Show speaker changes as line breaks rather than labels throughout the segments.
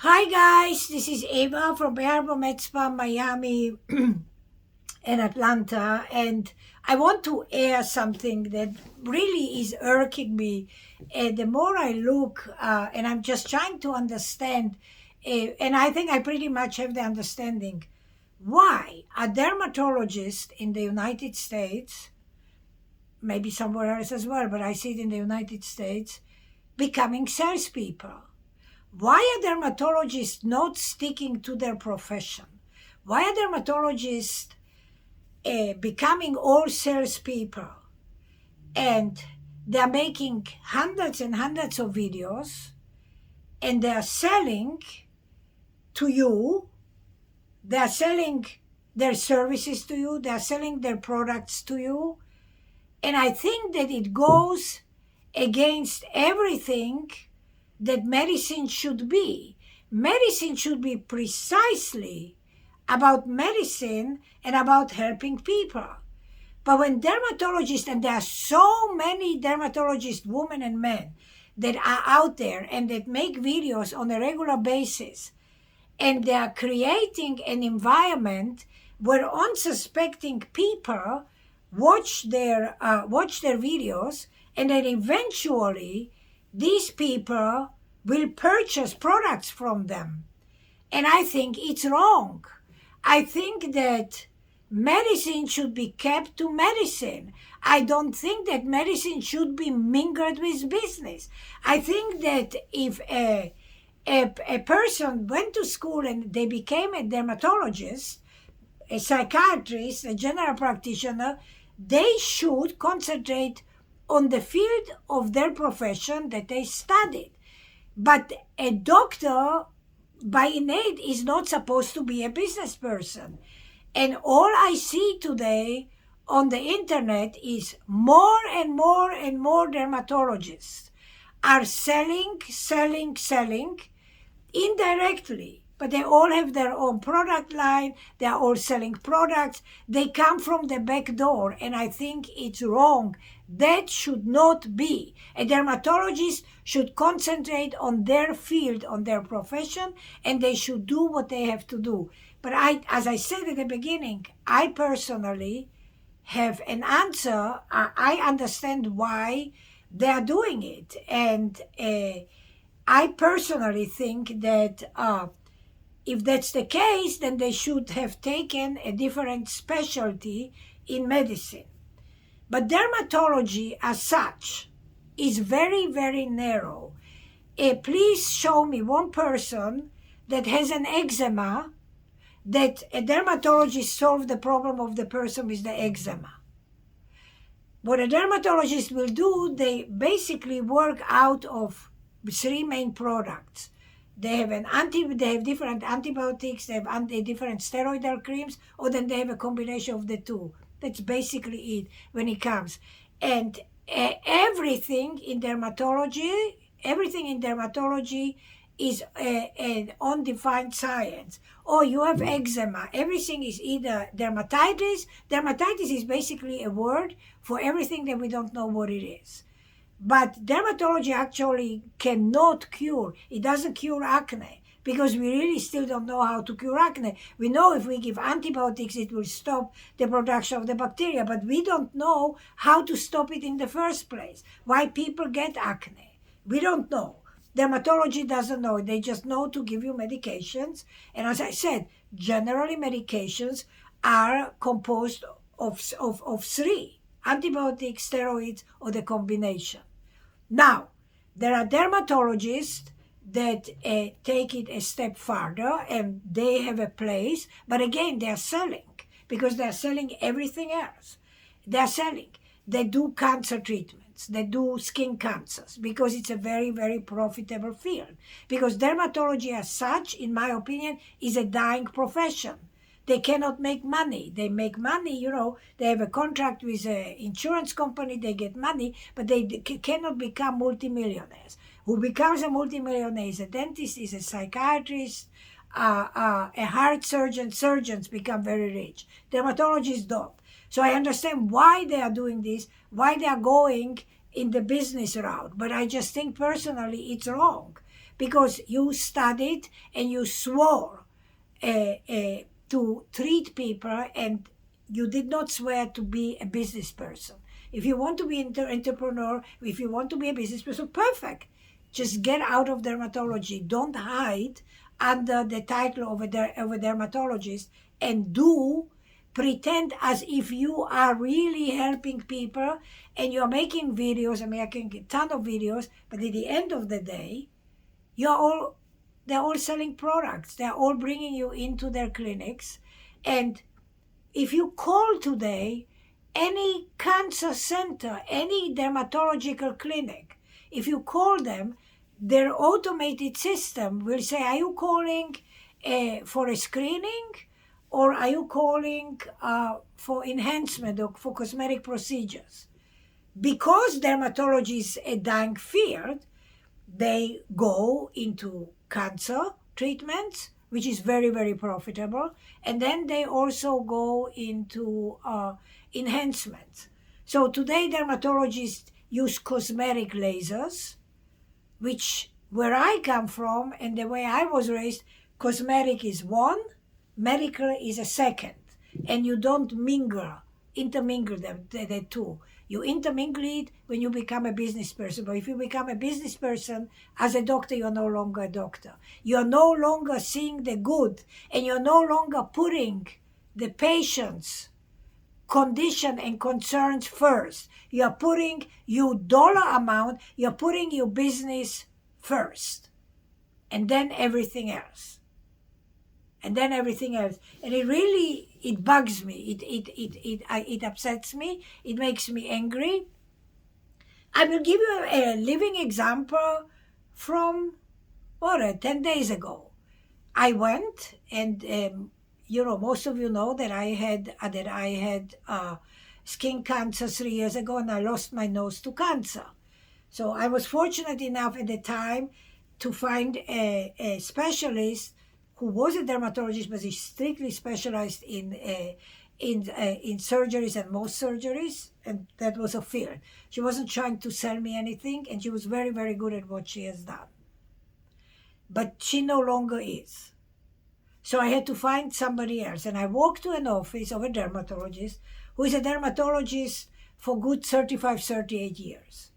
Hi guys, this is Eva from Bearbo Med Spa, Miami and Atlanta, and I want to air something that really is irking me. The more I look, and I'm just trying to understand, and I think I pretty much have the understanding why a dermatologist in the United States, maybe somewhere else as well, but I see it in the United States, becoming salespeople. Why are dermatologists not sticking to their profession? Why are dermatologists becoming all salespeople? And they're making hundreds and hundreds of videos and they're selling to you, they're selling their services to you, they're selling their products to you. And I think that it goes against everything that medicine should be. Medicine should be precisely about medicine and about helping people. But when dermatologists, and there are so many dermatologists, women and men, that are out there and that make videos on a regular basis, and they are creating an environment where unsuspecting people watch their videos, and then eventually these people will purchase products from them. And I think it's wrong. I think that medicine should be kept to medicine. I don't think that medicine should be mingled with business. I think that if a person went to school and they became a dermatologist, a psychiatrist, a general practitioner, they should concentrate on the field of their profession that they studied. But a doctor, by innate, is not supposed to be a business person. And all I see today on the internet is more and more and more dermatologists are selling indirectly. But they all have their own product line. They are all selling products. They come from the back door, and I think it's wrong. That should not be. A dermatologist should concentrate on their field, on their profession, and they should do what they have to do. But as I said at the beginning, I personally have an answer. I understand why they are doing it. And I personally think that if that's the case, then they should have taken a different specialty in medicine. But dermatology as such is very, very narrow. Please show me one person that has an eczema that a dermatologist solved the problem of the person with the eczema. What a dermatologist will do, they basically work out of three main products. They have different antibiotics, they have different steroidal creams, or then they have a combination of the two. That's basically it when it comes. And everything in dermatology is an undefined science. Oh, you have eczema. Everything is either dermatitis. Dermatitis is basically a word for everything that we don't know what it is. But dermatology actually cannot cure. It doesn't cure acne because we really still don't know how to cure acne. We know if we give antibiotics, it will stop the production of the bacteria, but we don't know how to stop it in the first place. Why people get acne. We don't know. Dermatology doesn't know. They just know to give you medications. And as I said, generally medications are composed of three: antibiotics, steroids, or the combination. Now, there are dermatologists that take it a step further, and they have a place, but again, they are selling because they are selling everything else. They are selling. They do cancer treatments. They do skin cancers because it's a very, very profitable field. Because dermatology as such, in my opinion, is a dying profession. They cannot make money. They make money, they have a contract with an insurance company, they get money, but they cannot become multimillionaires. Who becomes a multimillionaire is a dentist, is a psychiatrist, a heart surgeon. Surgeons become very rich. Dermatologists don't. So I understand why they are doing this, why they are going in the business route. But I just think personally it's wrong. because you studied and you swore to treat people, and you did not swear to be a business person. If you want to be an entrepreneur, if you want to be a business person, perfect. Just get out of dermatology. Don't hide under the title of a dermatologist, and pretend as if you are really helping people, and you're making videos and making a ton of videos, but at the end of the day, they're all selling products. They're all bringing you into their clinics. And if you call today any cancer center, any dermatological clinic, if you call them, their automated system will say, are you calling for a screening, or are you calling for enhancement or for cosmetic procedures? Because dermatology is a dying field, they go into cancer treatments, which is very, very profitable. And then they also go into enhancements. So today dermatologists use cosmetic lasers, which where I come from and the way I was raised, cosmetic is one, medical is a second. And you don't intermingle them, the two. You intermingle it when you become a business person. But if you become a business person as a doctor, you're no longer a doctor. You're no longer seeing the good, and you're no longer putting the patient's condition and concerns first. You're putting your dollar amount, you're putting your business first, and then everything else. And then everything else. And it bugs me. It upsets me. It makes me angry. I will give you a living example from 10 days ago. I went, and most of you know that I had skin cancer 3 years ago, and I lost my nose to cancer. So I was fortunate enough at the time to find a specialist who was a dermatologist, but he strictly specialized in surgeries and most surgeries, and that was a field. She wasn't trying to sell me anything, and she was very, very good at what she has done. But she no longer is. So I had to find somebody else, and I walked to an office of a dermatologist who is a dermatologist for good 35, 38 years.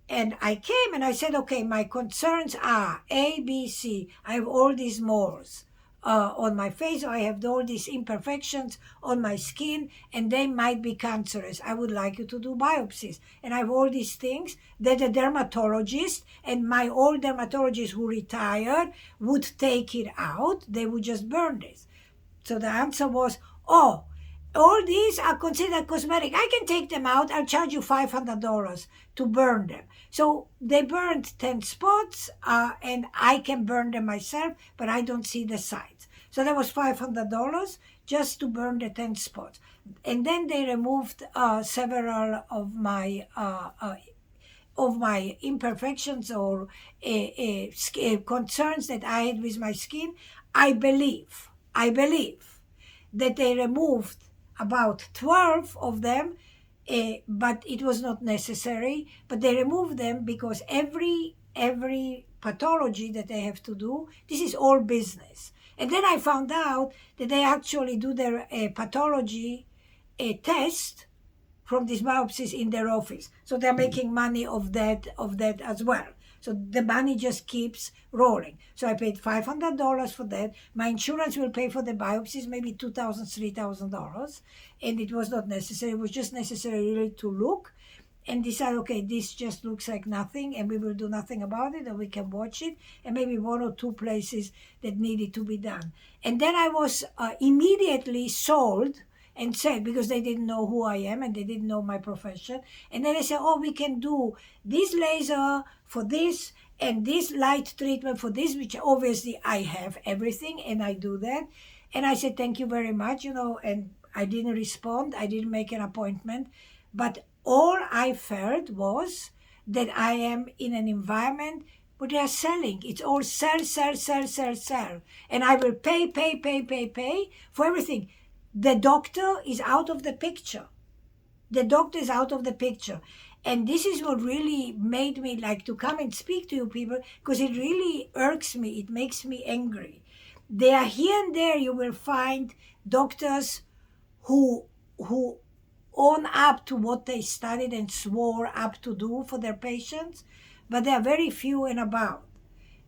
And I came and I said, okay, my concerns are A, B, C. I have all these moles on my face, or I have all these imperfections on my skin, and they might be cancerous. I would like you to do biopsies. And I have all these things that a dermatologist, and my old dermatologist who retired, would take it out. They would just burn this. So the answer was, oh, all these are considered cosmetic. I can take them out. I'll charge you $500 to burn them. So they burned 10 spots, and I can burn them myself, but I don't see the sides. So that was $500 just to burn the 10 spots. And then they removed several of my imperfections or concerns that I had with my skin. I believe that they removed about 12 of them, but it was not necessary. But they removed them because every pathology that they have to do, this is all business. And then I found out that they actually do their pathology test from these biopsies in their office. So they're making money of that as well. So the money just keeps rolling. So I paid $500 for that. My insurance will pay for the biopsies, maybe $2,000, $3,000. And it was not necessary. It was just necessary really to look and decide, okay, this just looks like nothing, and we will do nothing about it, and we can watch it, and maybe one or two places that needed to be done. And then I was immediately sold and said, because they didn't know who I am and they didn't know my profession. And then they said, oh, we can do this laser for this and this light treatment for this, which obviously I have everything and I do that. And I said, thank you very much, and I didn't respond. I didn't make an appointment. But all I felt was that I am in an environment where they are selling. It's all sell, sell, sell, sell, sell. And I will pay for everything. The doctor is out of the picture. The doctor is out of the picture. And this is what really made me like to come and speak to you people, because it really irks me. It makes me angry. There are here and there you will find doctors who own up to what they studied and swore up to do for their patients, but they are very few and about.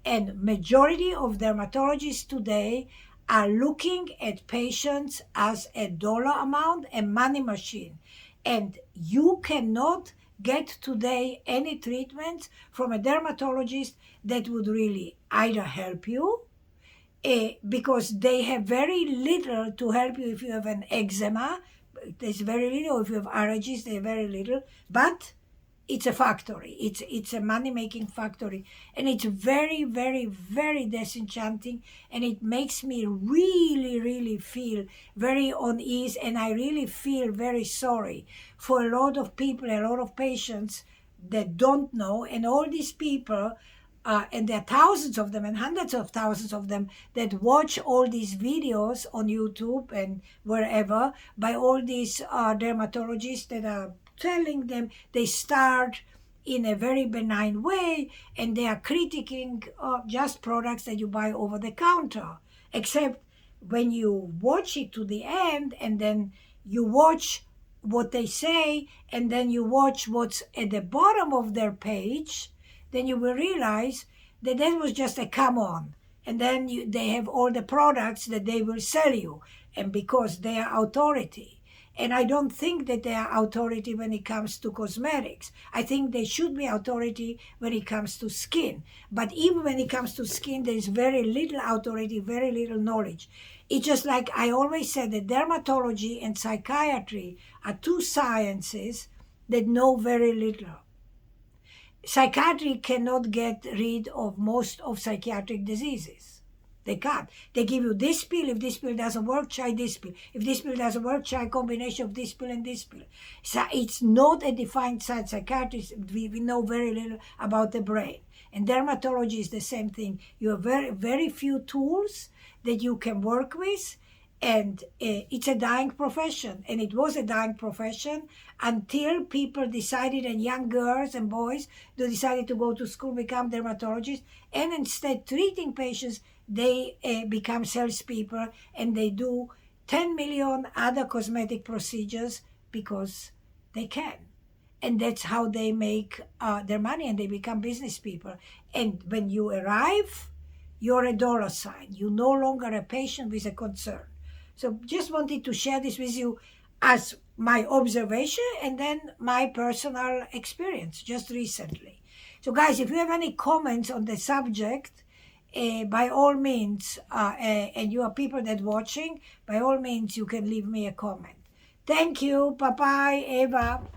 And majority of dermatologists today are looking at patients as a dollar amount, a money machine. And you cannot get today any treatments from a dermatologist that would really either help you, because they have very little to help you if you have an eczema. There's very little. If you have allergies, they have very little. But it's a factory. It's a money making factory, and it's very, very, very disenchanting. And it makes me really, really feel very uneasy, and I really feel very sorry for a lot of people, a lot of patients that don't know, and all these people. And there are thousands of them and hundreds of thousands of them that watch all these videos on YouTube and wherever by all these dermatologists that are telling them they start in a very benign way, and they are critiquing just products that you buy over the counter. Except when you watch it to the end, and then you watch what they say, and then you watch what's at the bottom of their page, then you will realize that that was just a come on. And then they have all the products that they will sell you, and because they are authority. And I don't think that they are authority when it comes to cosmetics. I think they should be authority when it comes to skin. But even when it comes to skin, there is very little authority, very little knowledge. It's just like I always said that dermatology and psychiatry are two sciences that know very little. Psychiatry cannot get rid of most of psychiatric diseases. They can't. They give you this pill. If this pill doesn't work, try this pill. If this pill doesn't work, try a combination of this pill and this pill. So it's not a defined science. Psychiatrists, we know very little about the brain. And dermatology is the same thing. You have very, very few tools that you can work with, and it's a dying profession. And it was a dying profession until people decided, and young girls and boys, they decided to go to school, become dermatologists, and instead treating patients, they become salespeople, and they do 10 million other cosmetic procedures because they can. And that's how they make their money, and they become business people. And when you arrive, you're a dollar sign. You're no longer a patient with a concern. So just wanted to share this with you as my observation and then my personal experience just recently. So guys, if you have any comments on the subject, by all means, and you are people that watching, by all means, you can leave me a comment. Thank you. Bye-bye, Eva.